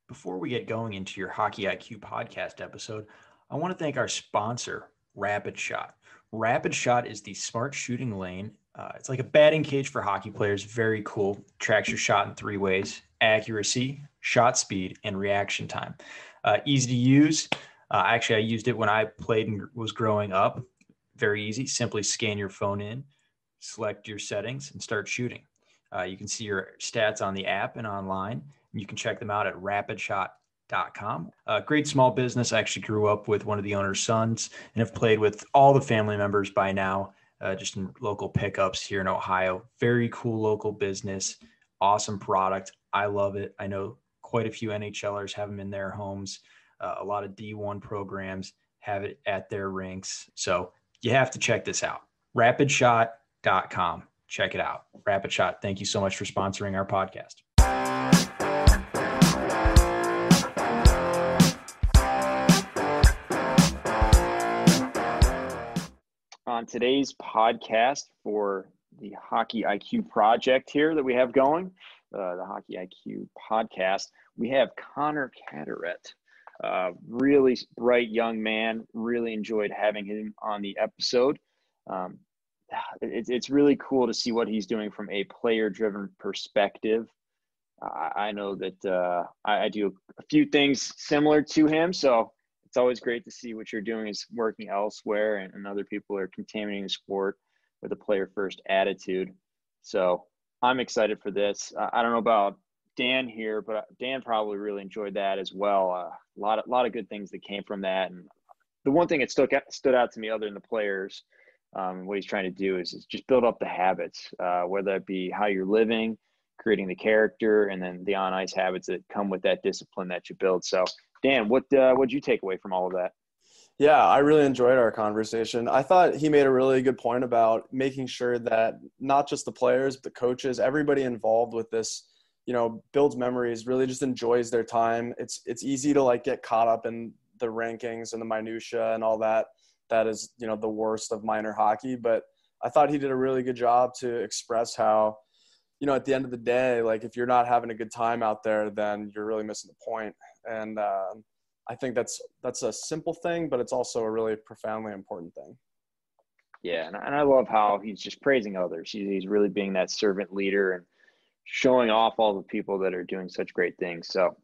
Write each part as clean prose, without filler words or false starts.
Before we get going into your Hockey IQ podcast episode, I want to thank our sponsor, Rapid Shot. Rapid Shot is the smart shooting lane. It's like a batting cage for hockey players. Very cool. Tracks your shot in 3 ways: accuracy, shot speed, and reaction time. Easy to use. Actually, I used it when I played and was growing up. Very easy. Simply scan your phone in, select your settings, and start shooting. You can see your stats on the app and online. You can check them out at rapidshot.com. Great small business. I actually grew up with one of the owner's sons and have played with all the family members by now, just in local pickups here in Ohio. Very cool local business. Awesome product. I love it. I know quite a few NHLers have them in their homes. A lot of D1 programs have it at their rinks. So you have to check this out. Rapidshot.com. Check it out. Rapid Shot, thank you so much for sponsoring our podcast. On today's podcast for the Hockey IQ project here that we have going, the Hockey IQ podcast, we have Connor Carteret. Really bright young man. Really enjoyed having him on the episode. It's really cool to see what he's doing from a player-driven perspective. I know that I do a few things similar to him, so it's always great to see what you're doing is working elsewhere, and other people are contaminating the sport with a player-first attitude. So I'm excited for this. I don't know about Dan here, but Dan probably really enjoyed that as well. A lot of good things that came from that, and the one thing that stood out to me, other than the players. What he's trying to do is just build up the habits, whether it be how you're living, creating the character, and then the on-ice habits that come with that discipline that you build. So, Dan, what'd you take away from all of that? Yeah, I really enjoyed our conversation. I thought he made a really good point about making sure that not just the players, but the coaches, everybody involved with this, builds memories, really just enjoys their time. It's easy to get caught up in the rankings and the minutia and all that. That is, the worst of minor hockey. But I thought he did a really good job to express how, at the end of the day, if you're not having a good time out there, then you're really missing the point. And I think that's a simple thing, but it's also a really profoundly important thing. Yeah, and I love how he's just praising others. He's really being that servant leader and showing off all the people that are doing such great things. So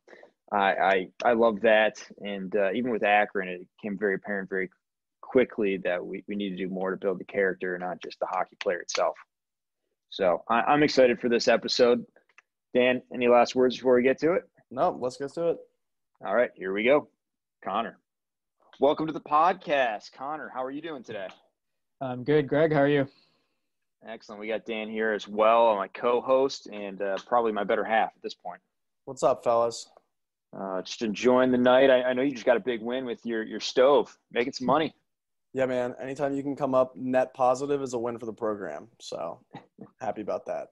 I love that. And even with Akron, it became very apparent very quickly that we need to do more to build the character, not just the hockey player itself. So I'm excited for this episode. Dan, any last words before we get to it? No, let's get to it. All right, here we go. Connor, welcome to the podcast. Connor, how are you doing today? I'm good. Greg, how are you? Excellent. We got Dan here as well, my co-host, and probably my better half at this point. What's up, fellas? Just enjoying the night. I know you just got a big win with your stove, making some money. Yeah, man. Anytime you can come up net positive is a win for the program. So happy about that.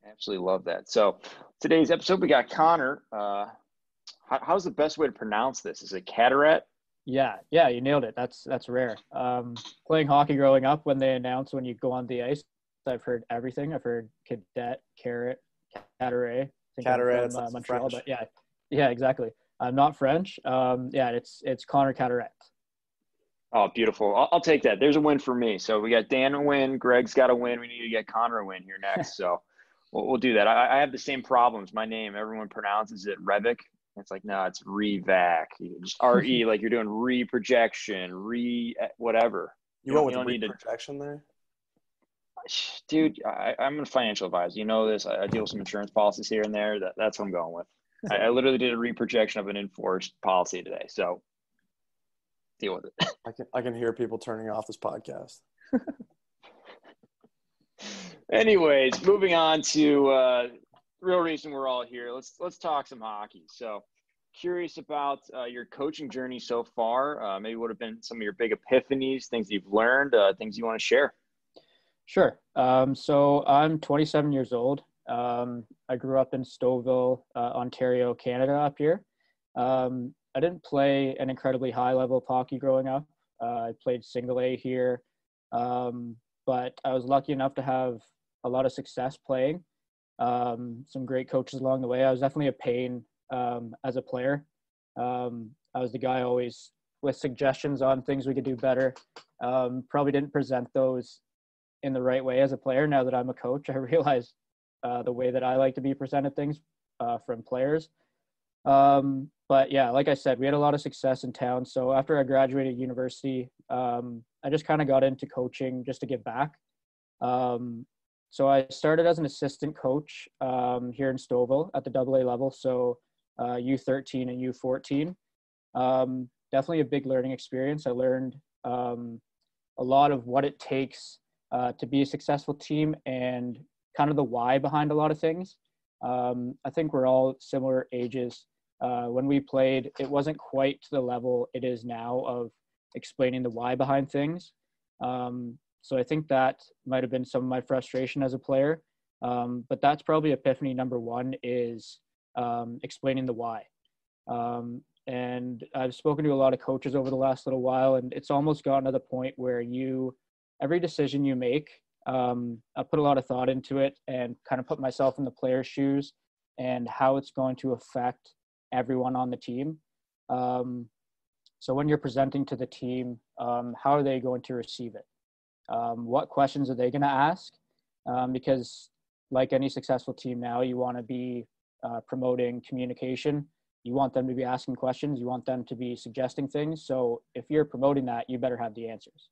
Absolutely love that. So today's episode, we got Connor. How's the best way to pronounce this? Is it Carteret? Yeah, you nailed it. That's rare. Playing hockey growing up, when they announce when you go on the ice, I've heard everything. I've heard cadet, carrot, Carteret. Carteret, from Montreal, French. but yeah, exactly. I'm not French. It's Connor Carteret. Oh, beautiful. I'll take that. There's a win for me. So we got Dan a win. Greg's got a win. We need to get Connor a win here next. So we'll do that. I have the same problems. My name, everyone pronounces it Revik. It's no, it's Revac. Just R-E, like you're doing re-projection, whatever. You went with the re-projection there? Dude, I'm a financial advisor. You know this. I deal with some insurance policies here and there. That's what I'm going with. I literally did a re-projection of an enforced policy today. So deal with it. I can hear people turning off this podcast. Anyways, moving on to real reason we're all here. Let's talk some hockey. So curious about your coaching journey so far. Maybe what have been some of your big epiphanies, things you've learned, things you want to share. Sure. So I'm 27 years old. I grew up in Stouffville, Ontario, Canada up here. I didn't play an incredibly high level of hockey growing up. I played single A here, but I was lucky enough to have a lot of success playing. Some great coaches along the way. I was definitely a pain as a player. I was the guy always with suggestions on things we could do better. Probably didn't present those in the right way as a player. Now that I'm a coach, I realize the way that I like to be presented things from players. But yeah, like I said, we had a lot of success in town. So after I graduated university, I just kind of got into coaching just to give back. So I started as an assistant coach here in Stouffville at the AA level, so U13 and U14. Definitely a big learning experience. I learned a lot of what it takes to be a successful team and kind of the why behind a lot of things. I think we're all similar ages. When we played, it wasn't quite to the level it is now of explaining the why behind things. So I think that might have been some of my frustration as a player. But that's probably epiphany number one is explaining the why. And I've spoken to a lot of coaches over the last little while, and it's almost gotten to the point where every decision you make, I put a lot of thought into it and kind of put myself in the player's shoes and how it's going to affect everyone on the team. So when you're presenting to the team, how are they going to receive it? What questions are they going to ask? Because like any successful team now, you want to be promoting communication. You want them to be asking questions. You want them to be suggesting things. So if you're promoting that, you better have the answers.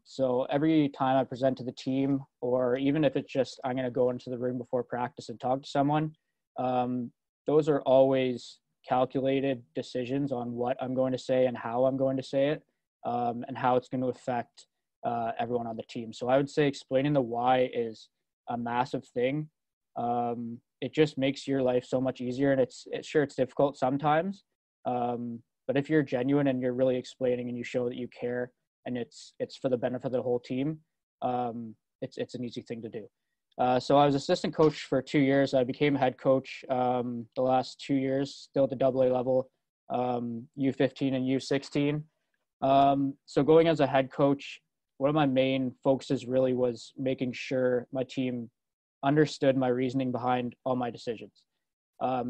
So every time I present to the team, or even if it's just I'm going to go into the room before practice and talk to someone, those are always calculated decisions on what I'm going to say and how I'm going to say it, and how it's going to affect everyone on the team. So I would say explaining the why is a massive thing. It just makes your life so much easier, and it's difficult sometimes. But if you're genuine and you're really explaining and you show that you care and it's for the benefit of the whole team, it's an easy thing to do. So I was assistant coach for 2 years. I became head coach the last 2 years, still at the AA level, U15 and U16. So going as a head coach, one of my main focuses really was making sure my team understood my reasoning behind all my decisions.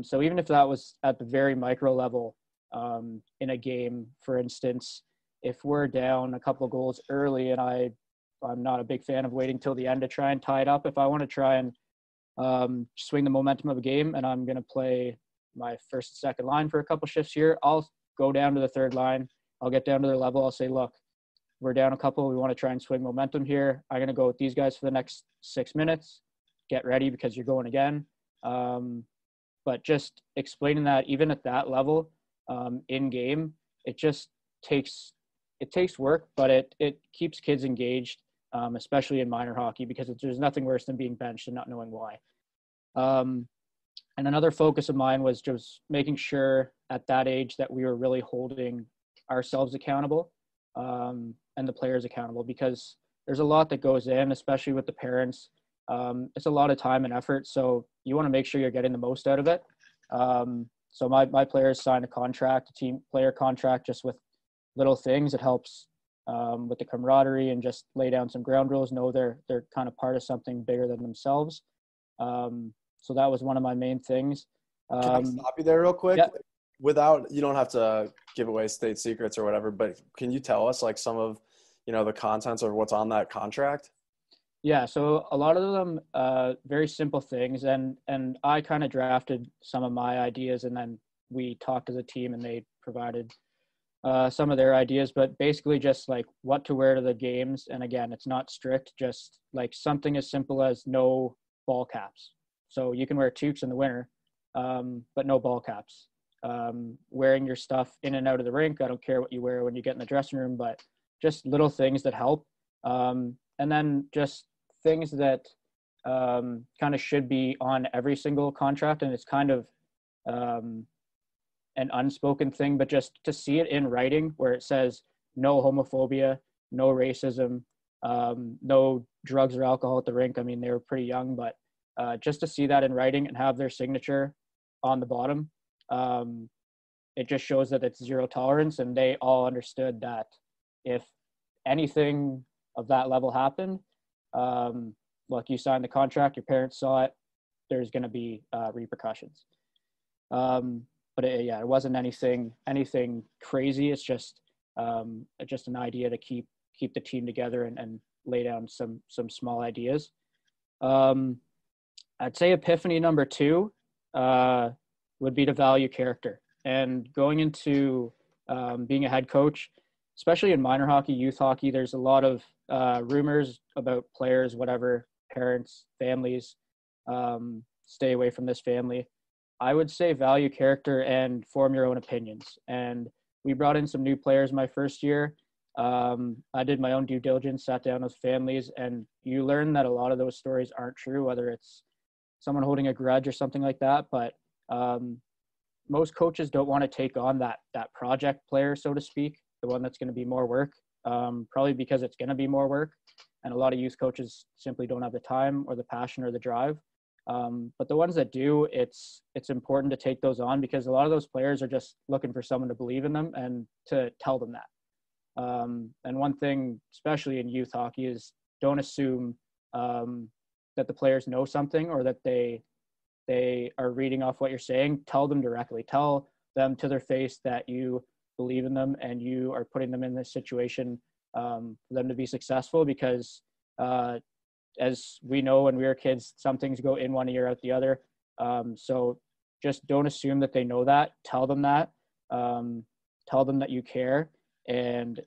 So even if that was at the very micro level, in a game, for instance, if we're down a couple of goals early, and I'm not a big fan of waiting till the end to try and tie it up. If I want to try and swing the momentum of a game, and I'm going to play my first and second line for a couple shifts here, I'll go down to the third line. I'll get down to their level. I'll say, look, we're down a couple. We want to try and swing momentum here. I'm going to go with these guys for the next 6 minutes. Get ready because you're going again. But just explaining that even at that level, in game, it just takes work, but it keeps kids engaged, especially in minor hockey, because there's nothing worse than being benched and not knowing why. And another focus of mine was just making sure at that age that we were really holding ourselves accountable, and the players accountable, because there's a lot that goes in, especially with the parents. It's a lot of time and effort, so you want to make sure you're getting the most out of it. So my players signed a team player contract, just with little things. It helps with the camaraderie and just lay down some ground rules, know they're kind of part of something bigger than themselves. So that was one of my main things. Can I stop you there real quick? Yeah. You don't have to give away state secrets or whatever, but can you tell us like some of, the contents of what's on that contract? Yeah, so a lot of them, very simple things, and I kind of drafted some of my ideas, and then we talked as a team, and they provided some of their ideas, but basically just like what to wear to the games. And again, it's not strict, just like something as simple as no ball caps. So you can wear toques in the winter, but no ball caps. Wearing your stuff in and out of the rink, I don't care what you wear when you get in the dressing room, but just little things that help. And then just things that kind of should be on every single contract, and it's kind of an unspoken thing, but just to see it in writing where it says no homophobia, no racism, no drugs or alcohol at the rink. I mean, they were pretty young, but just to see that in writing and have their signature on the bottom, it just shows that it's zero tolerance, and they all understood that if anything of that level happened, look, you signed the contract, your parents saw it, there's going to be repercussions. But it wasn't anything crazy. It's just an idea to keep the team together and lay down some small ideas. I'd say epiphany number 2 would be to value character. And going into being a head coach, especially in minor hockey, youth hockey, there's a lot of rumors about players, whatever, parents, families, stay away from this family. I would say value character and form your own opinions. And we brought in some new players my first year. I did my own due diligence, sat down with families, and you learn that a lot of those stories aren't true, whether it's someone holding a grudge or something like that. But most coaches don't want to take on that project player, so to speak, the one that's going to be more work, probably because it's going to be more work. And a lot of youth coaches simply don't have the time or the passion or the drive. But the ones that do, it's important to take those on, because a lot of those players are just looking for someone to believe in them and to tell them that. And one thing, especially in youth hockey, is don't assume that the players know something or that they are reading off what you're saying. Tell them directly. Tell them to their face that you believe in them and you are putting them in this situation for them to be successful, because as we know when we were kids, some things go in one ear out the other. So just don't assume that they know that. Tell them that. Tell them that you care, and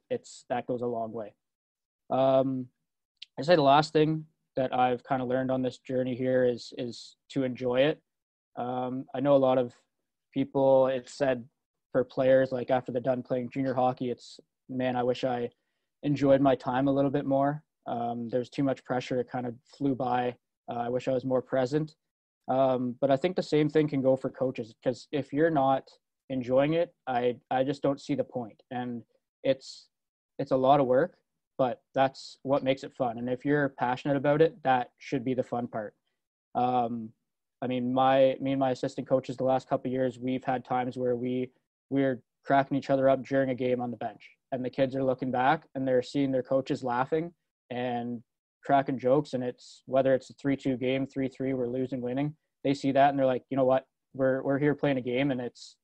that goes a long way. I'd say the last thing that I've kind of learned on this journey here is to enjoy it. I know a lot of people, it's said for players, like after they're done playing junior hockey, it's, man, I wish I enjoyed my time a little bit more. There's too much pressure. It kind of flew by. I wish I was more present. But I think the same thing can go for coaches, because if you're not enjoying it, I just don't see the point. And it's a lot of work, but that's what makes it fun. And if you're passionate about it, that should be the fun part. I mean, me and my assistant coaches the last couple of years, we've had times where we're cracking each other up during a game on the bench, and the kids are looking back and they're seeing their coaches laughing and cracking jokes. And it's, whether it's a 3-2 game, 3-3, we're losing, winning, they see that and they're like, you know what, we're here playing a game, and it's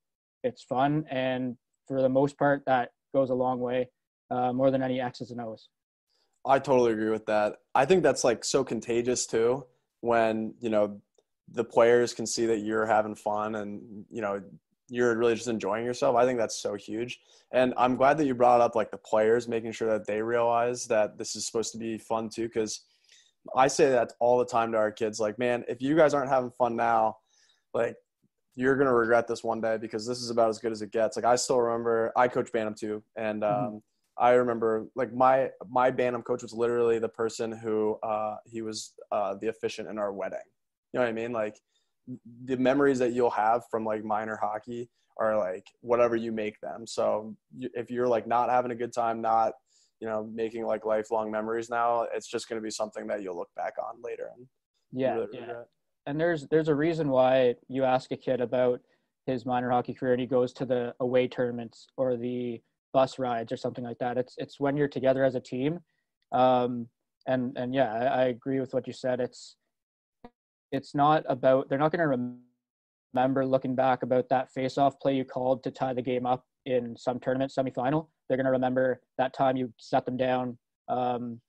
fun. And for the most part, that goes a long way, more than any X's and O's. I totally agree with that. I think that's like so contagious too, when, you know, the players can see that you're having fun and, you know, you're really just enjoying yourself. I think that's so huge. And I'm glad that you brought up like the players, making sure that they realize that this is supposed to be fun too. Cause I say that all the time to our kids, like, man, if you guys aren't having fun now, like, you're going to regret this one day, because this is about as good as it gets. Like, I still remember, I coach Bantam too. And, I remember like my Bantam coach was literally the person who, he was the officiant in our wedding. You know what I mean? Like, the memories that you'll have from like minor hockey are like whatever you make them. So if you're like not having a good time, not, you know, making like lifelong memories now, it's just going to be something that you'll look back on later. And yeah. And there's a reason why you ask a kid about his minor hockey career and he goes to the away tournaments or the bus rides or something like that. It's when you're together as a team. And yeah, I agree with what you said. It's not about, they're not going to remember looking back about that face-off play you called to tie the game up in some tournament semifinal. They're going to remember that time you set them down,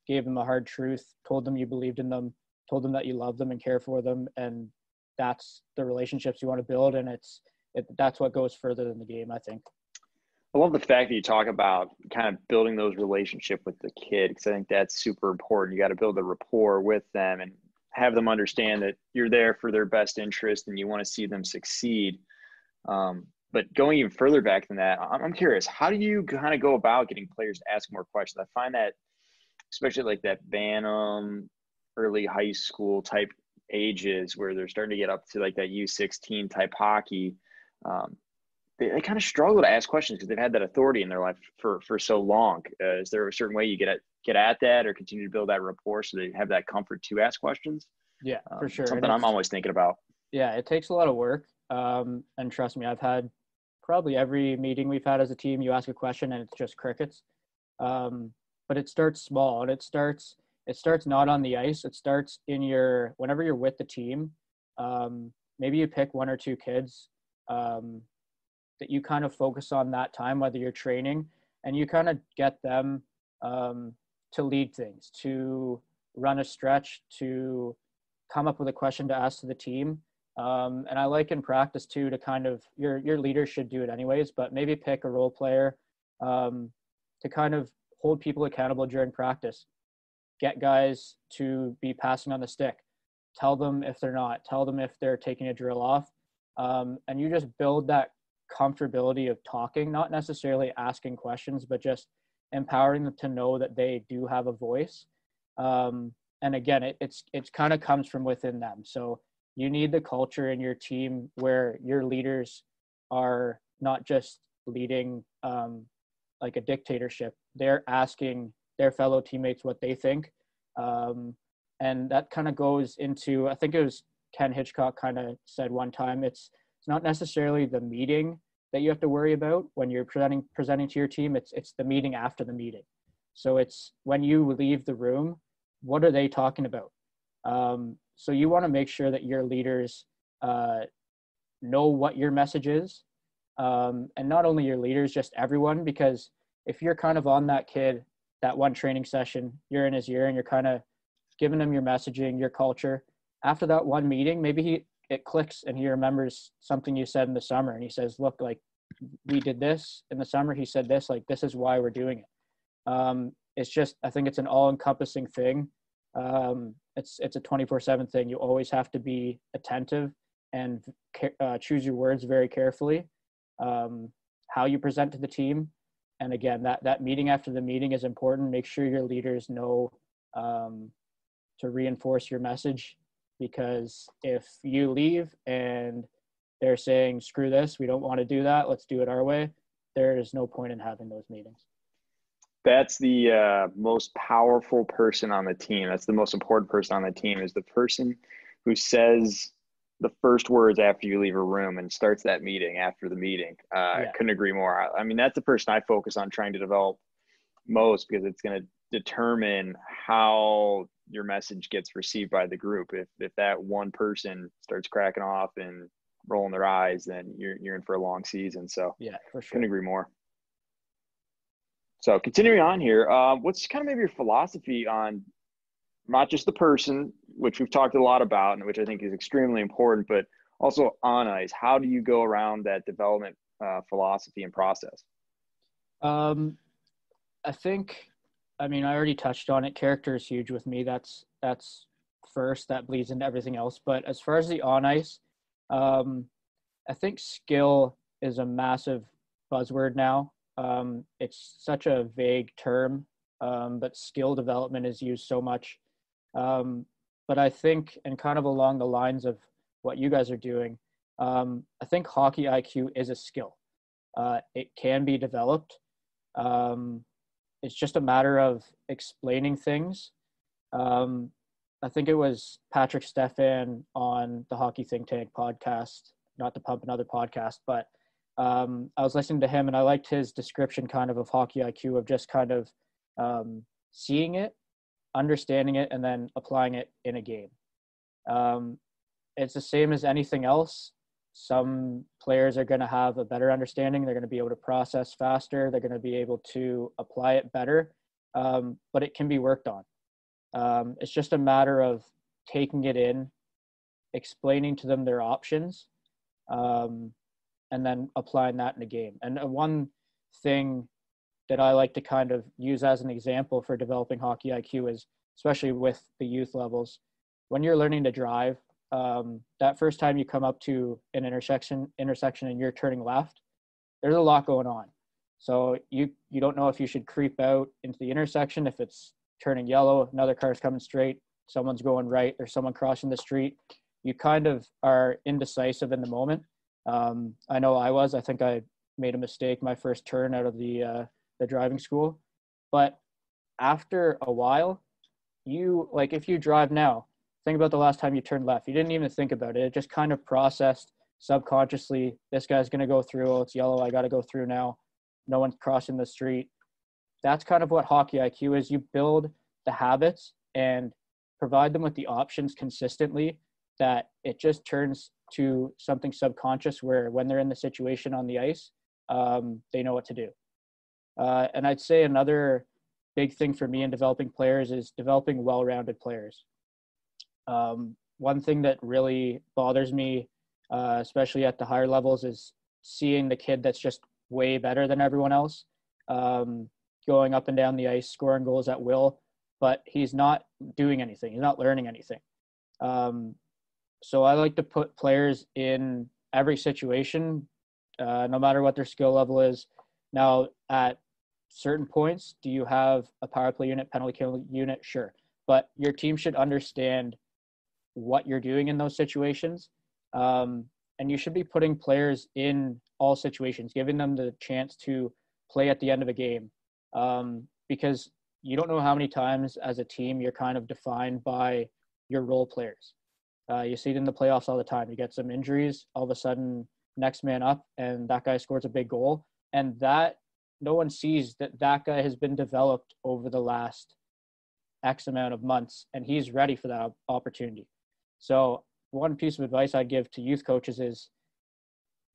gave them a hard truth, told them you believed in them, told them that you love them and care for them. And that's the relationships you want to build. And that's what goes further than the game, I think. I love the fact that you talk about kind of building those relationships with the kid, because I think that's super important. You got to build a rapport with them and have them understand that you're there for their best interest and you want to see them succeed. But going even further back than that, I'm curious, how do you kind of go about getting players to ask more questions? I find that, especially like that Bantam, early high school type ages where they're starting to get up to like that U16 type hockey, they kind of struggle to ask questions because they've had that authority in their life for so long. Is there a certain way you get at that or continue to build that rapport so they have that comfort to ask questions? Yeah, for sure. Something I'm always thinking about. Yeah, it takes a lot of work. And trust me, I've had probably every meeting we've had as a team, you ask a question and it's just crickets. But it starts small, and it starts not on the ice. It starts whenever you're with the team. Maybe you pick one or two kids that you kind of focus on that time, whether you're training, and you kind of get them to lead things, to run a stretch, to come up with a question to ask to the team. And I like in practice too, to kind of, your leader should do it anyways, but maybe pick a role player to kind of hold people accountable during practice. Get guys to be passing on the stick. Tell them if they're not. Tell them if they're taking a drill off. And you just build that comfortability of talking, not necessarily asking questions, but just empowering them to know that they do have a voice. And again, it's kind of comes from within them. So you need the culture in your team where your leaders are not just leading like a dictatorship. They're asking their fellow teammates what they think. And that kind of goes into, I think it was Ken Hitchcock kind of said one time, it's not necessarily the meeting that you have to worry about when you're presenting to your team. It's the meeting after the meeting. So it's when you leave the room, what are they talking about? So you want to make sure that your leaders know what your message is. And not only your leaders, just everyone, because if you're kind of on that kid, that one training session, you're in his ear and you're kind of giving him your messaging, your culture. After that one meeting, maybe it clicks and he remembers something you said in the summer. And he says, look, like we did this in the summer. He said this, like, this is why we're doing it. It's just, I think it's an all encompassing thing. It's a 24/7 thing. You always have to be attentive and choose your words very carefully, how you present to the team. And again, that meeting after the meeting is important. Make sure your leaders know to reinforce your message, because if you leave and they're saying, screw this, we don't want to do that, let's do it our way, there is no point in having those meetings. That's the most powerful person on the team. That's the most important person on the team, is the person who says the first words after you leave a room and starts that meeting after the meeting. I couldn't agree more. I mean, that's the person I focus on trying to develop most, because it's going to determine how your message gets received by the group. If that one person starts cracking off and rolling their eyes, then you're in for a long season. So yeah, for sure. Couldn't agree more. So continuing on here, what's kind of maybe your philosophy on not just the person, which we've talked a lot about and which I think is extremely important, but also on ice? How do you go around that development philosophy and process? I think, I mean, I already touched on it. Character is huge with me. That's first, that bleeds into everything else. But as far as the on ice, I think skill is a massive buzzword now. It's such a vague term, but skill development is used so much. But I think, and kind of along the lines of what you guys are doing, I think hockey IQ is a skill. It can be developed. It's just a matter of explaining things. I think it was Patrick Stefan on the Hockey Think Tank podcast, not to pump another podcast, but I was listening to him and I liked his description kind of hockey IQ, of just kind of seeing it, understanding it, and then applying it in a game. It's the same as anything else. Some players are going to have a better understanding. They're going to be able to process faster. They're going to be able to apply it better, but it can be worked on. It's just a matter of taking it in, explaining to them their options, and then applying that in a game. And one thing that I like to kind of use as an example for developing hockey IQ is, especially with the youth levels, when you're learning to drive, that first time you come up to an intersection and you're turning left, there's a lot going on. So you don't know if you should creep out into the intersection, if it's turning yellow, another car's coming straight, someone's going right, there's someone crossing the street. You kind of are indecisive in the moment. I know I think I made a mistake my first turn out of the driving school, but after a while, if you drive now, think about the last time you turned left. You didn't even think about it. It just kind of processed subconsciously. This guy's going to go through. Oh, it's yellow. I got to go through now. No one's crossing the street. That's kind of what hockey IQ is. You build the habits and provide them with the options consistently, that it just turns to something subconscious where when they're in the situation on the ice, they know what to do. And I'd say another big thing for me in developing players is developing well-rounded players. One thing that really bothers me, especially at the higher levels, is seeing the kid that's just way better than everyone else, going up and down the ice, scoring goals at will, but he's not doing anything. He's not learning anything. So I like to put players in every situation, no matter what their skill level is. Now, at certain points, do you have a power play unit, penalty kill unit? Sure. But your team should understand what you're doing in those situations. And you should be putting players in all situations, giving them the chance to play at the end of a game. Because you don't know how many times as a team you're kind of defined by your role players. You see it in the playoffs all the time. You get some injuries, all of a sudden next man up, and that guy scores a big goal. And that no one sees that guy has been developed over the last X amount of months, and he's ready for that opportunity. So one piece of advice I'd give to youth coaches is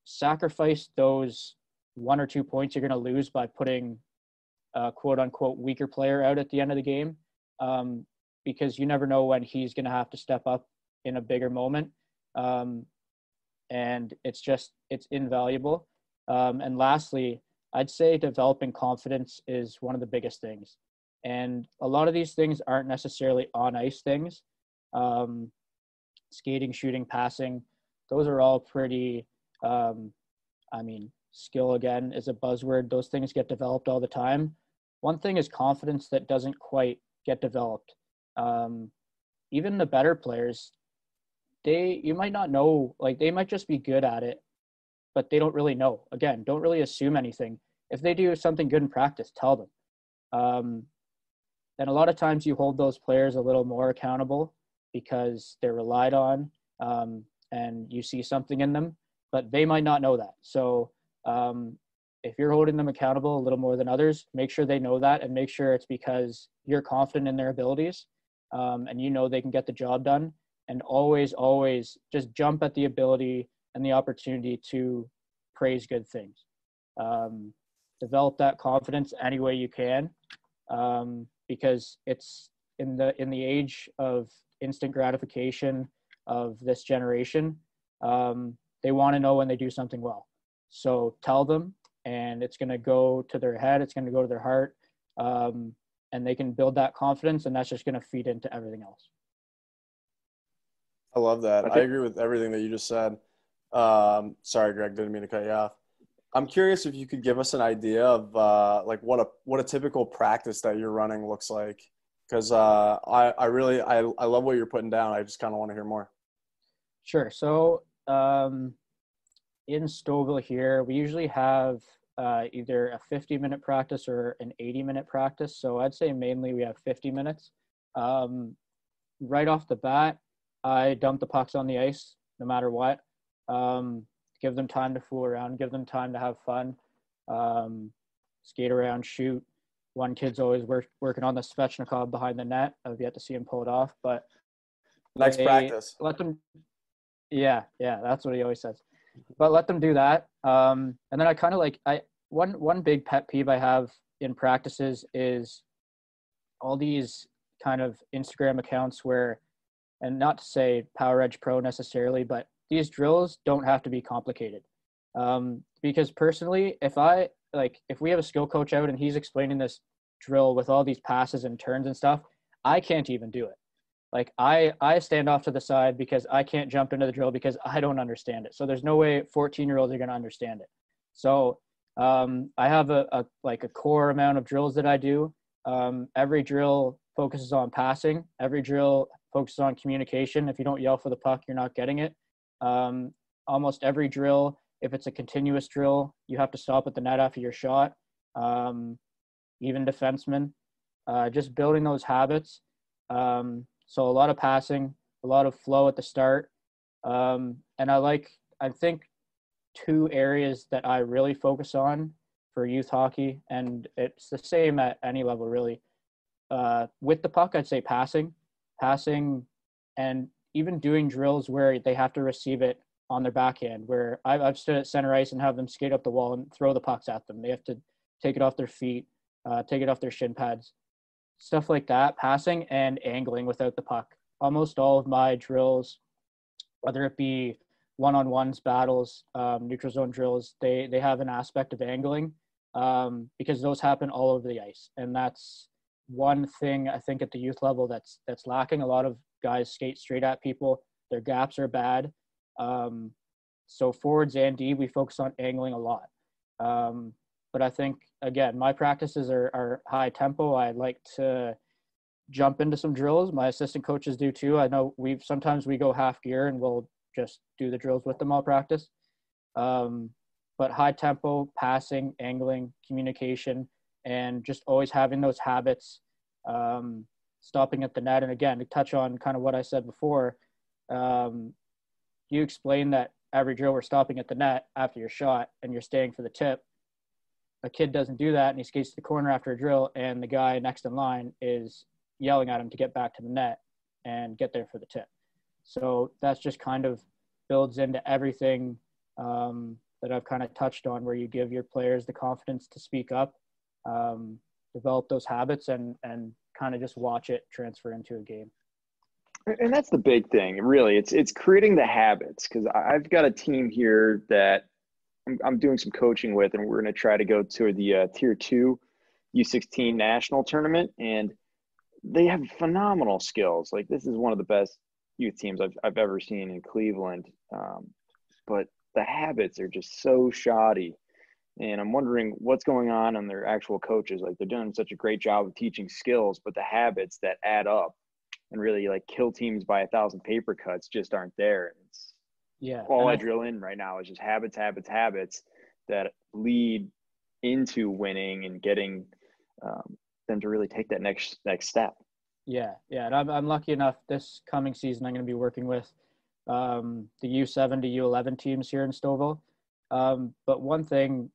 sacrifice those 1 or 2 points you're going to lose by putting a quote unquote weaker player out at the end of the game, because you never know when he's going to have to step up in a bigger moment. And it's invaluable. And lastly, I'd say developing confidence is one of the biggest things. And a lot of these things aren't necessarily on ice things. Skating, shooting, passing, those are all pretty, skill again is a buzzword. Those things get developed all the time. One thing is confidence that doesn't quite get developed. Even the better players, you might not know, like they might just be good at it, but they don't really know. Again, don't really assume anything. If they do something good in practice, tell them. And a lot of times you hold those players a little more accountable because they're relied on, and you see something in them, but they might not know that. So if you're holding them accountable a little more than others, make sure they know that, and make sure it's because you're confident in their abilities, and you know they can get the job done. And always just jump at the ability and the opportunity to praise good things. Develop that confidence any way you can, because it's in the age of instant gratification of this generation. They want to know when they do something well. So tell them, and it's going to go to their head. It's going to go to their heart, and they can build that confidence, and that's just going to feed into everything else. I love that. I agree with everything that you just said. Sorry, Greg, didn't mean to cut you off. I'm curious if you could give us an idea of what a typical practice that you're running looks like, because I love what you're putting down. I just kind of want to hear more. Sure. So in Stouffville here, we usually have either a 50-minute practice or an 80-minute practice. So I'd say mainly we have 50 minutes. Right off the bat, I dump the pucks on the ice no matter what. Give them time to fool around, give them time to have fun, skate around, shoot. One kid's always working on the Svechnikov behind the net. I've yet to see him pull it off, but next practice. Let them. Yeah, that's what he always says. But let them do that. And then I kind of one big pet peeve I have in practices is all these kind of Instagram accounts where, and not to say Power Edge Pro necessarily, but these drills don't have to be complicated. Because personally, if we have a skill coach out and he's explaining this drill with all these passes and turns and stuff, I can't even do it. Like I stand off to the side because I can't jump into the drill because I don't understand it. So there's no way 14-year-olds are going to understand it. So I have a core amount of drills that I do. Every drill focuses on passing. Every drill focuses on communication. If you don't yell for the puck, you're not getting it. Almost every drill, if it's a continuous drill, you have to stop at the net after your shot. Even defensemen, just building those habits. So a lot of passing, a lot of flow at the start. And I think 2 areas that I really focus on for youth hockey, and it's the same at any level really. With the puck, I'd say passing, and even doing drills where they have to receive it on their backhand, where I've stood at center ice and have them skate up the wall and throw the pucks at them. They have to take it off their feet, take it off their shin pads, stuff like that, passing and angling without the puck. Almost all of my drills, whether it be one-on-ones, battles, neutral zone drills, they have an aspect of angling because those happen all over the ice. And that's one thing I think at the youth level that's lacking. A lot of guys skate straight at people. Their gaps are bad. So forwards and D, we focus on angling a lot. But I think, again, my practices are high tempo. I like to jump into some drills. My assistant coaches do too. I know sometimes we go half gear and we'll just do the drills with them all practice. But high tempo, passing, angling, communication, and just always having those habits, stopping at the net. And again, to touch on kind of what I said before, you explain that every drill we're stopping at the net after your shot and you're staying for the tip. A kid doesn't do that and he skates to the corner after a drill and the guy next in line is yelling at him to get back to the net and get there for the tip. So that's just kind of builds into everything that I've kind of touched on, where you give your players the confidence to speak up, develop those habits, and kind of just watch it transfer into a game. And that's the big thing, really. It's creating the habits, because I've got a team here that I'm doing some coaching with, and we're going to try to go to the Tier 2 U16 national tournament, and they have phenomenal skills. Like, this is one of the best youth teams I've ever seen in Cleveland. But the habits are just so shoddy. And I'm wondering what's going on their actual coaches. Like, they're doing such a great job of teaching skills, but the habits that add up and really like kill teams by 1,000 paper cuts just aren't there. It's all I drill in right now is just habits that lead into winning and getting them to really take that next step. Yeah. And I'm lucky enough this coming season I'm going to be working with the U7 to U11 teams here in Stouffville. But one thing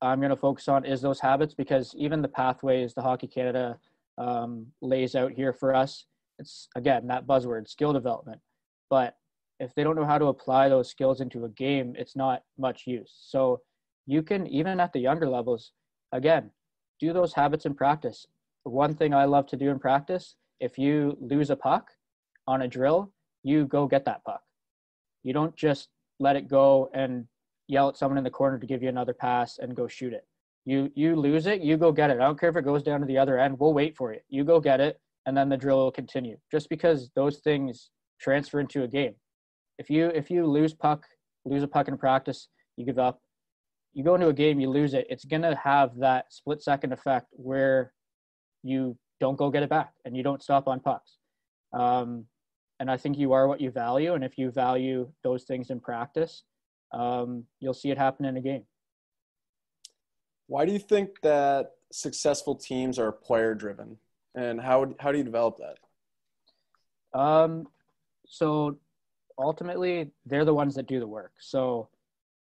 I'm going to focus on is those habits, because even the pathways the Hockey Canada lays out here for us, it's, again, that buzzword, skill development. But if they don't know how to apply those skills into a game, it's not much use. So you can, even at the younger levels, again, do those habits in practice. One thing I love to do in practice, if you lose a puck on a drill, you go get that puck. You don't just let it go and yell at someone in the corner to give you another pass and go shoot it. You lose it, you go get it. I don't care if it goes down to the other end. We'll wait for you. You go get it, and then the drill will continue. Just because those things transfer into a game. If you lose a puck in practice, you give up. You go into a game, you lose it. It's gonna have that split-second effect where you don't go get it back and you don't stop on pucks. And I think you are what you value, and if you value those things in practice, you'll see it happen in a game. Why do you think that successful teams are player driven, and how do you develop that? So ultimately they're the ones that do the work. So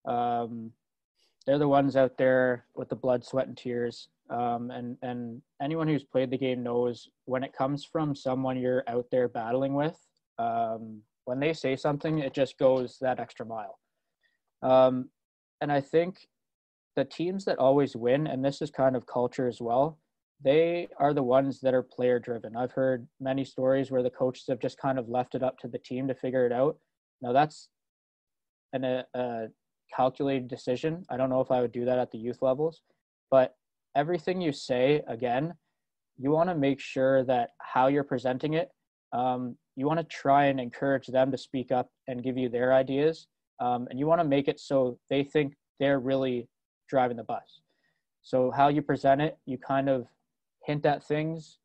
they're the ones out there with the blood, sweat, and tears. And anyone who's played the game knows when it comes from someone you're out there battling with, when they say something, it just goes that extra mile. And I think the teams that always win, and this is kind of culture as well, they are the ones that are player driven. I've heard many stories where the coaches have just kind of left it up to the team to figure it out. Now that's a calculated decision. I don't know if I would do that at the youth levels, but everything you say, again, you want to make sure that how you're presenting it, you want to try and encourage them to speak up and give you their ideas. And you want to make it so they think they're really driving the bus. So how you present it, you kind of hint at things,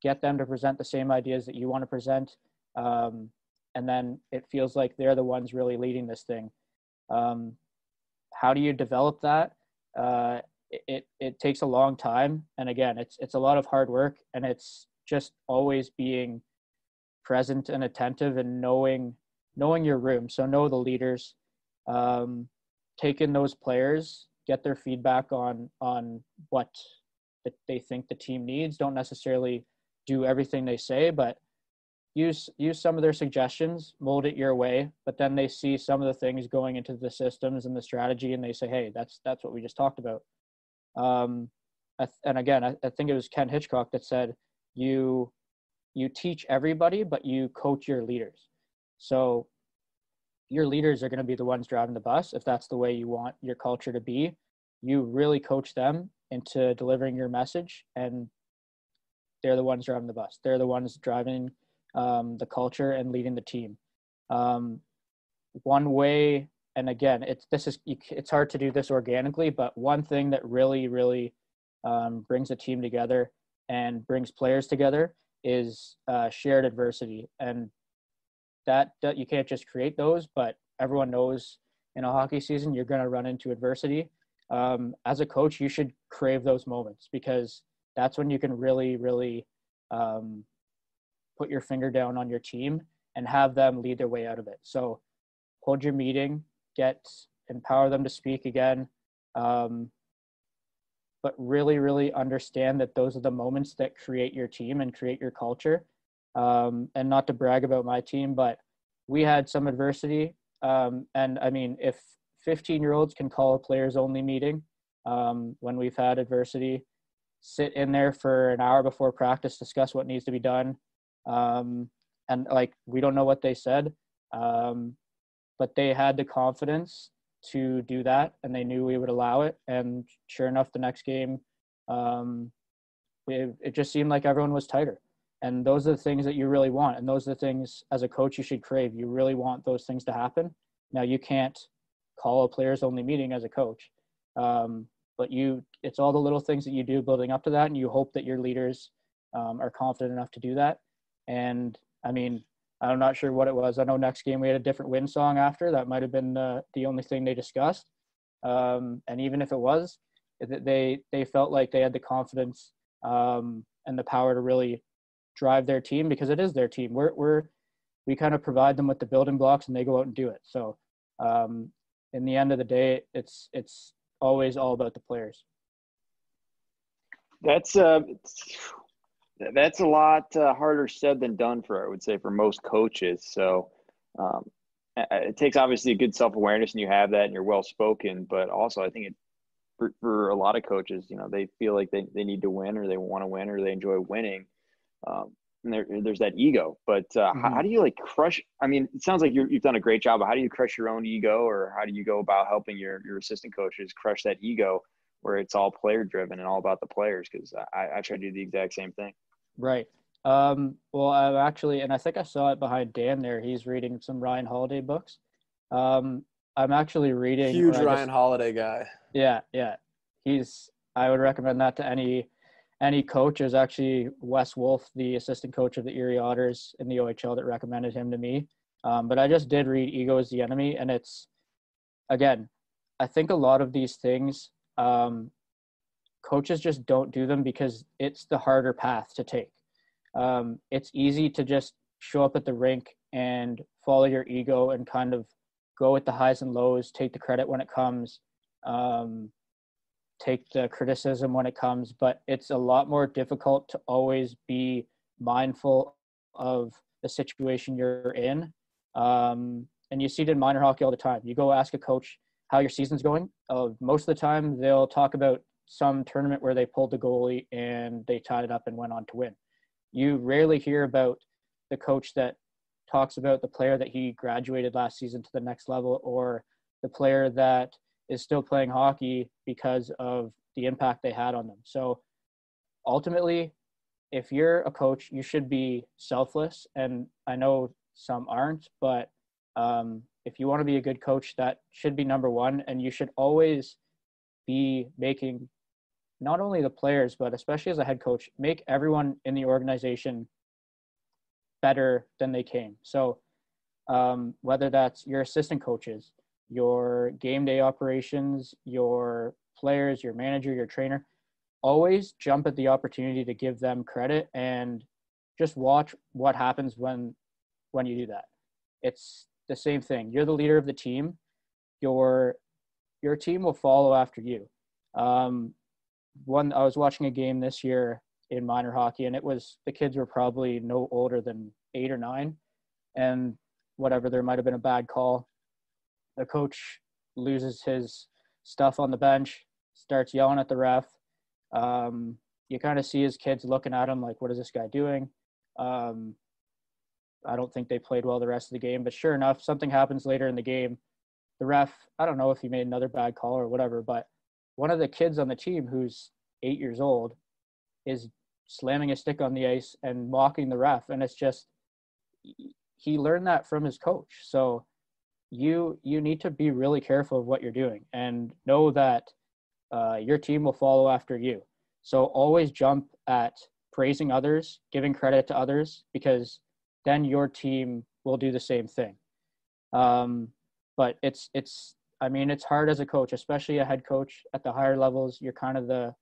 get them to present the same ideas that you want to present. And then it feels like they're the ones really leading this thing. How do you develop that? It takes a long time. And again, it's a lot of hard work, and it's just always being present and attentive and knowing your room. So know the leaders, take in those players, get their feedback on what they think the team needs. Don't necessarily do everything they say, but use some of their suggestions, mold it your way, but then they see some of the things going into the systems and the strategy, and they say, hey, that's what we just talked about. And again, I think it was Ken Hitchcock that said, you teach everybody, but you coach your leaders. So your leaders are going to be the ones driving the bus. If that's the way you want your culture to be, you really coach them into delivering your message, and they're the ones driving the bus. They're the ones driving the culture and leading the team. One way, and again, it's hard to do this organically, but one thing that really, really brings a team together and brings players together is shared adversity. And that you can't just create those, but everyone knows in a hockey season you're going to run into adversity. As a coach, you should crave those moments, because that's when you can really, really put your finger down on your team and have them lead their way out of it. So hold your meeting, empower them to speak again, but really, really understand that those are the moments that create your team and create your culture. And not to brag about my team, but we had some adversity. And I mean, if 15-year-olds can call a players only meeting when we've had adversity, sit in there for an hour before practice, discuss what needs to be done. And like, we don't know what they said, but they had the confidence to do that, and they knew we would allow it. And sure enough, the next game, it just seemed like everyone was tighter. And those are the things that you really want. And those are the things as a coach you should crave. You really want those things to happen. Now, you can't call a players only meeting as a coach. But it's all the little things that you do building up to that. And you hope that your leaders are confident enough to do that. And I mean, I'm not sure what it was. I know next game we had a different win song after. That might have been the only thing they discussed. And even if it was, they felt like they had the confidence and the power to really drive their team, because it is their team. We kind of provide them with the building blocks and they go out and do it. So in the end of the day, it's always all about the players. That's a lot harder said than done I would say, for most coaches. So it takes obviously a good self-awareness, and you have that and you're well-spoken, but also I think for a lot of coaches, they feel like they need to win, or they want to win, or they enjoy winning. And there's that ego, but how do you crush? I mean, it sounds like you've done a great job, but how do you crush your own ego, or how do you go about helping your assistant coaches crush that ego where it's all player driven and all about the players? Because I try to do the exact same thing. Right. Well, I've actually, and I think I saw it behind Dan there, he's reading some Ryan Holiday books. I'm actually reading. Huge Ryan Holiday guy. Yeah. I would recommend that to any coach. There's actually Wes Wolf, the assistant coach of the Erie Otters in the OHL, that recommended him to me. But I just did read Ego is the Enemy. And it's, again, I think a lot of these things, coaches just don't do them because it's the harder path to take. It's easy to just show up at the rink and follow your ego and kind of go with the highs and lows, take the credit when it comes, take the criticism when it comes, but it's a lot more difficult to always be mindful of the situation you're in. And you see it in minor hockey all the time. You go ask a coach how your season's going. Most of the time they'll talk about some tournament where they pulled the goalie and they tied it up and went on to win. You rarely hear about the coach that talks about the player that he graduated last season to the next level, or the player that is still playing hockey because of the impact they had on them. So ultimately, if you're a coach, you should be selfless. And I know some aren't, but if you want to be a good coach, that should be number one. And you should always be making not only the players, but especially as a head coach, make everyone in the organization better than they came. So whether that's your assistant coaches, your game day operations, your players, your manager, your trainer, always jump at the opportunity to give them credit, and just watch what happens when you do that. It's the same thing. You're the leader of the team. Your team will follow after you. I was watching a game this year in minor hockey, and the kids were probably no older than 8 or 9, and whatever, there might have been a bad call. The coach loses his stuff on the bench, starts yelling at the ref. You kind of see his kids looking at him like, what is this guy doing? I don't think they played well the rest of the game, but sure enough, something happens later in the game. The ref, I don't know if he made another bad call or whatever, but one of the kids on the team who's 8 years old is slamming a stick on the ice and mocking the ref. And it's just, he learned that from his coach. So you need to be really careful of what you're doing and know that your team will follow after you. So always jump at praising others, giving credit to others, because then your team will do the same thing. But it's hard as a coach, especially a head coach at the higher levels. You're kind of the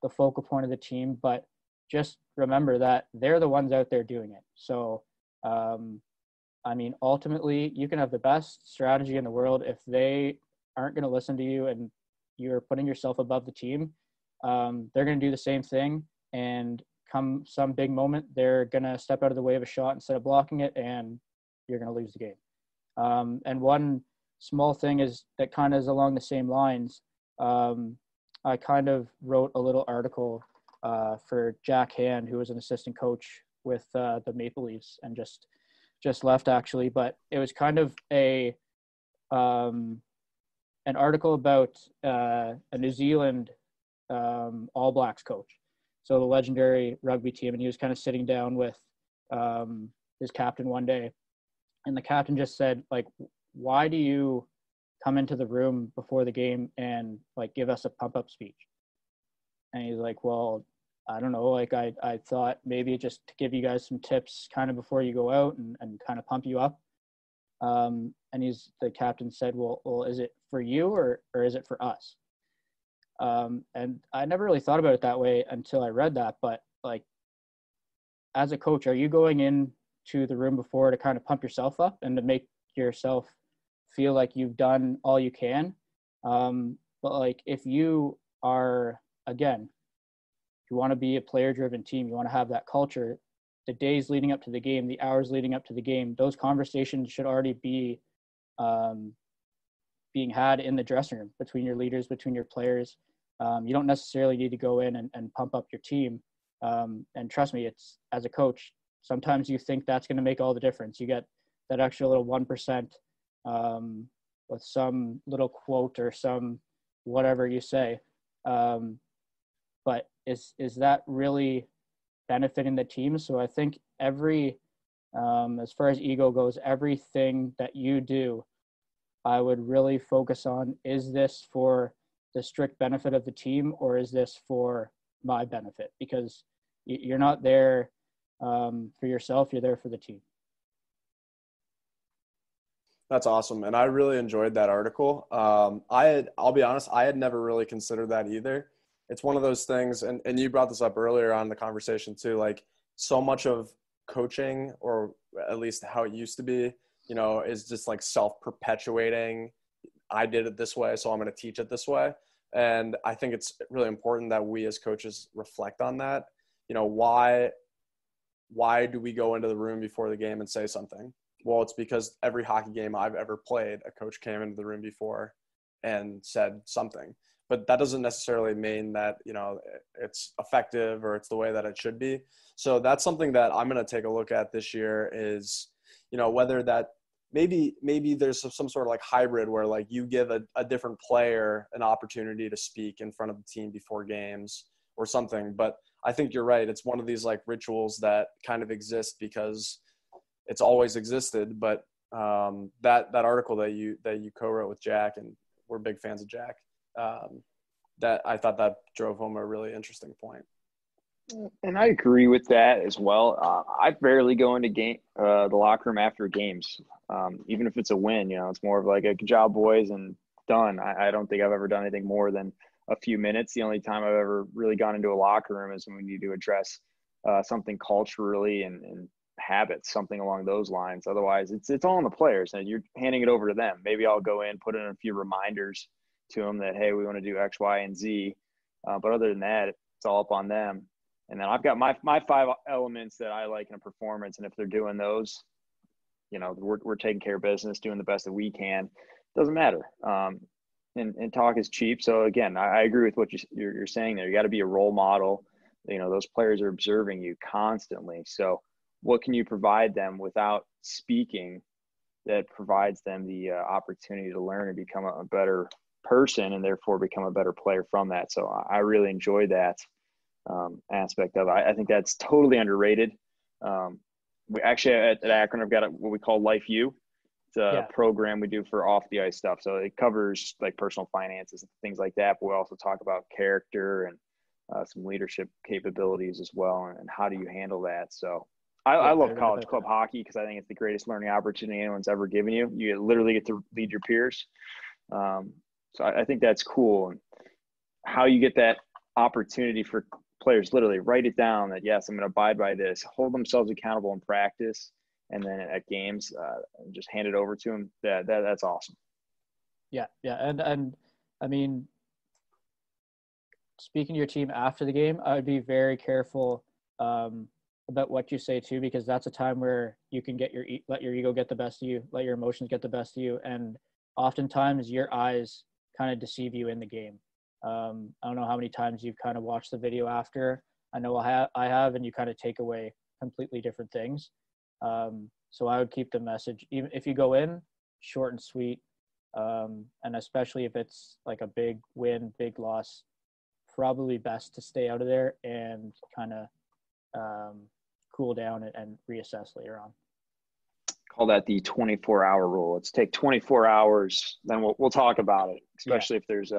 focal point of the team, but just remember that they're the ones out there doing it. So, ultimately you can have the best strategy in the world. If they aren't going to listen to you and you're putting yourself above the team, they're going to do the same thing. And come some big moment, they're going to step out of the way of a shot instead of blocking it, and you're going to lose the game. And one small thing is that kind of is along the same lines. I kind of wrote a little article for Jack Hand, who was an assistant coach with the Maple Leafs and just left actually, but it was kind of an article about a New Zealand All Blacks coach. So the legendary rugby team, and he was kind of sitting down with his captain one day, and the captain just said, like, why do you come into the room before the game and like give us a pump up speech? And he's like, well, I don't know, like I thought maybe just to give you guys some tips kind of before you go out and kind of pump you up. And the captain said, well, is it for you or is it for us? And I never really thought about it that way until I read that. But like, as a coach, are you going into the room before to kind of pump yourself up and to make yourself feel like you've done all you can? But like, if you are, again, you want to be a player-driven team, you want to have that culture, the days leading up to the game, the hours leading up to the game, those conversations should already be being had in the dressing room between your leaders, between your players. You don't necessarily need to go in and pump up your team. And trust me, it's, as a coach, sometimes you think that's going to make all the difference. You get that extra little 1% with some little quote or some whatever you say. But is that really benefiting the team? So I think as far as ego goes, everything that you do, I would really focus on, is this for the strict benefit of the team or is this for my benefit? Because you're not there for yourself, you're there for the team. That's awesome. And I really enjoyed that article. I'll be honest, I had never really considered that either. It's one of those things, and you brought this up earlier on in the conversation too, like so much of coaching, or at least how it used to be, is just like self-perpetuating. I did it this way, so I'm going to teach it this way. And I think it's really important that we as coaches reflect on that. Why do we go into the room before the game and say something? Well, it's because every hockey game I've ever played, a coach came into the room before and said something. But that doesn't necessarily mean that, it's effective or it's the way that it should be. So that's something that I'm going to take a look at this year is, whether that maybe there's some sort of like hybrid where like you give a different player an opportunity to speak in front of the team before games or something. But I think you're right. It's one of these like rituals that kind of exist because it's always existed. But that article that you co-wrote with Jack, and we're big fans of Jack, that I thought that drove home a really interesting point. And I agree with that as well. I barely go into the locker room after games, even if it's a win. It's more of like a good job, boys, and done. I don't think I've ever done anything more than a few minutes. The only time I've ever really gone into a locker room is when we need to address something culturally and habits, something along those lines. Otherwise, it's all on the players, and you're handing it over to them. Maybe I'll go in, put in a few reminders to them that, hey, we want to do X, Y, and Z. But other than that, it's all up on them. And then I've got my 5 elements that I like in a performance. And if they're doing those, we're taking care of business, doing the best that we can. Doesn't matter. And talk is cheap. So again, I agree with what you're saying there. You got to be a role model. Those players are observing you constantly. So what can you provide them without speaking that provides them the opportunity to learn and become a better person and therefore become a better player from that. So I really enjoy that aspect of it. I think that's totally underrated. We actually at Akron have got what we call Life U. It's a program we do for off the ice stuff. So it covers like personal finances and things like that. But we also talk about character and some leadership capabilities as well. And how do you handle that? So I love college club hockey because I think it's the greatest learning opportunity anyone's ever given you. You literally get to lead your peers. So I think that's cool. And how you get that opportunity for players, literally write it down that, yes, I'm going to abide by this, hold themselves accountable in practice. And then at games, just hand it over to them. That's awesome. Yeah. And I mean, speaking to your team after the game, I would be very careful about what you say too, because that's a time where you can let your ego get the best of you, let your emotions get the best of you, and oftentimes your eyes kind of deceive you in the game. I don't know how many times you've kind of watched the video after. I know I have, and you kind of take away completely different things. So I would keep the message, even if you go in, short and sweet, and especially if it's like a big win, big loss, probably best to stay out of there and kind of cool down and reassess later on. Call that the 24-hour rule. Let's take 24 hours, then we'll talk about it, especially if there's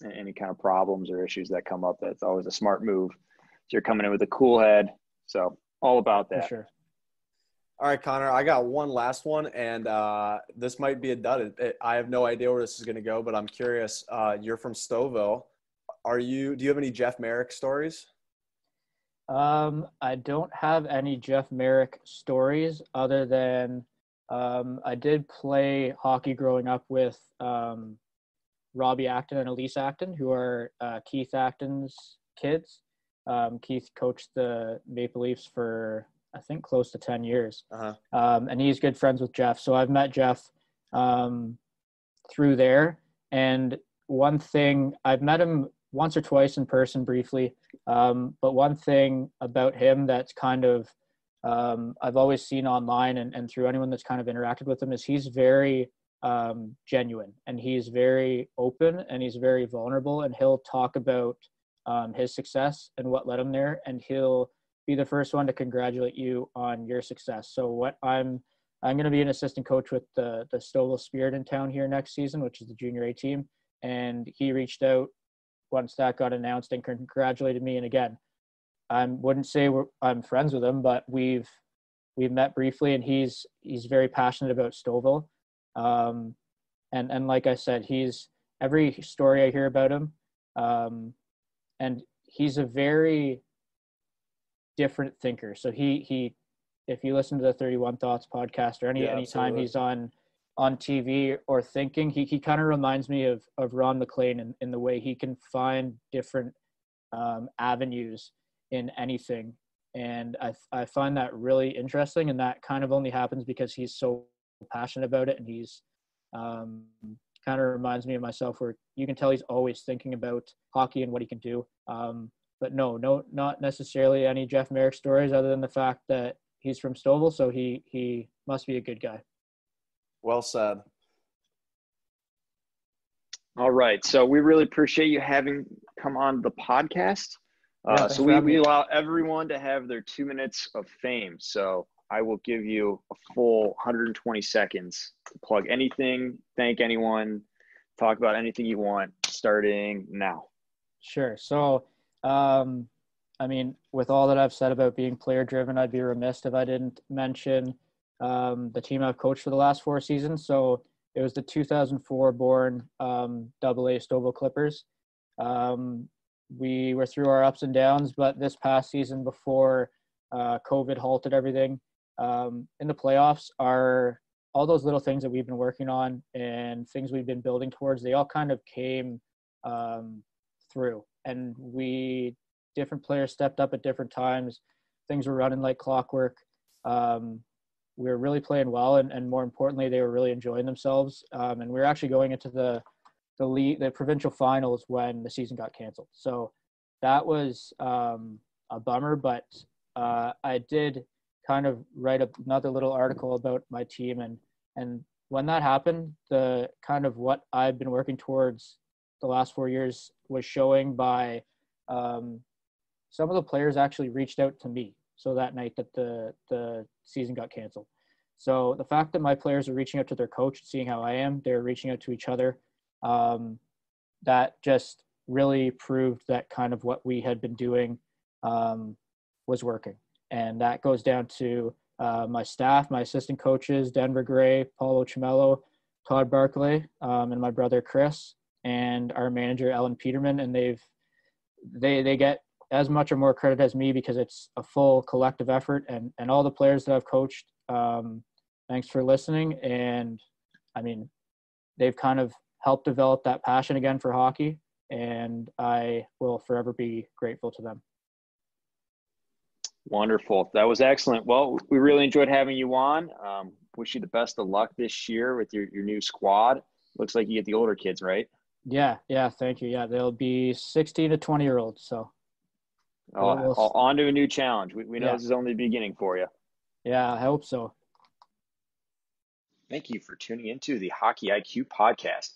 any kind of problems or issues that come up. That's always a smart move. So you're coming in with a cool head. So all about that. For sure. All right, Connor, I got one last one, and this might be a dud. I have no idea where this is going to go, but I'm curious. You're from Stouffville. Do you have any Jeff Marek stories? I don't have any Jeff Marek stories other than I did play hockey growing up with Robbie Acton and Elise Acton, who are Keith Acton's kids. Keith coached the Maple Leafs for, I think, close to 10 years. And he's good friends with Jeff. So I've met Jeff through there. And one thing, I've met him once or twice in person briefly. But one thing about him that's kind of I've always seen online and through anyone that's kind of interacted with him is he's very genuine, and he's very open, and he's very vulnerable, and he'll talk about his success and what led him there, and he'll be the first one to congratulate you on your success. So what I'm going to be an assistant coach with the Stouffville Spirit in town here next season, which is the junior A team, and he reached out once that got announced and congratulated me. And again, I wouldn't say I'm friends with him, but we've met briefly, and he's very passionate about Stouffville. And like I said, he's every story I hear about him, and he's a very different thinker. So he if you listen to the 31 Thoughts podcast or anytime he's on TV or thinking, he kind of reminds me of Ron McLean in the way he can find different avenues in anything. And I find that really interesting, and that kind of only happens because he's so passionate about it, and he's kind of reminds me of myself, where you can tell he's always thinking about hockey and what he can do. But no, not necessarily any Jeff Marek stories other than the fact that he's from Stouffville, so he must be a good guy. Well said. All right. So we really appreciate you having come on the podcast. So we allow everyone to have their 2 minutes of fame. So I will give you a full 120 seconds to plug anything, thank anyone, talk about anything you want, starting now. Sure. So, I mean, with all that I've said about being player driven, I'd be remiss if I didn't mention the team I've coached for the last 4 seasons. So it was the 2004 born AA Stouffville Clippers. We were through our ups and downs, but this past season, before COVID halted everything, in the playoffs, all those little things that we've been working on and things we've been building towards, they all kind of came through. And we different players stepped up at different times. Things were running like clockwork. We were really playing well, and more importantly, they were really enjoying themselves. And we were actually going into the provincial finals when the season got canceled. So that was a bummer, but I did kind of write another little article about my team, and when that happened, the kind of what I've been working towards the last 4 years was showing by some of the players actually reached out to me. So that night that the season got canceled. So the fact that my players are reaching out to their coach, seeing how I am, they're reaching out to each other. That just really proved that kind of what we had been doing was working. And that goes down to my staff, my assistant coaches, Denver Gray, Paulo Cimello, Todd Barclay, and my brother Chris, and our manager Ellen Peterman. And they get as much or more credit as me because it's a full collective effort. And all the players that I've coached, thanks for listening. And I mean, they've kind of helped develop that passion again for hockey, and I will forever be grateful to them. Wonderful. That was excellent. Well, we really enjoyed having you on. Wish you the best of luck this year with your new squad. Looks like you get the older kids, right? Yeah, thank you. Yeah, they'll be 16 to 20-year-olds. So on to a new challenge. We know This is only the beginning for you. Yeah, I hope so. Thank you for tuning into the Hockey IQ podcast.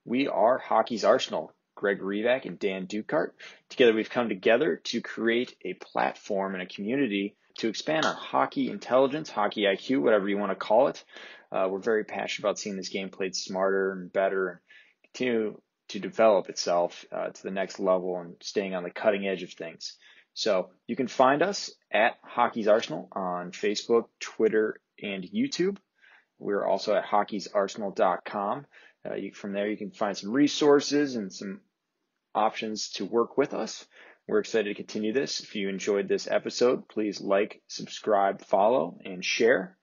We are Hockey's Arsenal, Greg Revac and Dan Dukart. Together, we've come together to create a platform and a community to expand our hockey intelligence, hockey IQ, whatever you want to call it. We're very passionate about seeing this game played smarter and better and continue to develop itself to the next level and staying on the cutting edge of things. So you can find us at Hockey's Arsenal on Facebook, Twitter, and YouTube. We're also at hockeysarsenal.com. From there, you can find some resources and some options to work with us. We're excited to continue this. If you enjoyed this episode, please like, subscribe, follow, and share.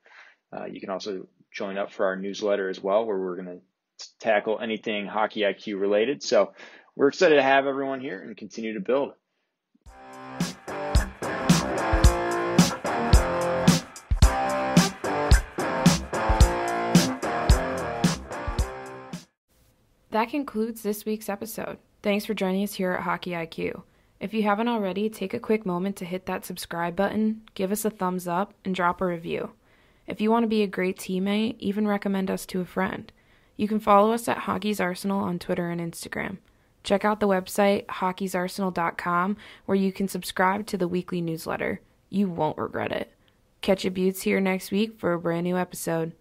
You can also join up for our newsletter as well, where we're going to tackle anything Hockey IQ related. So we're excited to have everyone here and continue to build. That concludes this week's episode. Thanks for joining us here at Hockey IQ. If you haven't already, take a quick moment to hit that subscribe button, give us a thumbs up, and drop a review. If you want to be a great teammate, even recommend us to a friend. You can follow us at Hockey's Arsenal on Twitter and Instagram. Check out the website, hockeysarsenal.com, where you can subscribe to the weekly newsletter. You won't regret it. Catch you beauts here next week for a brand new episode.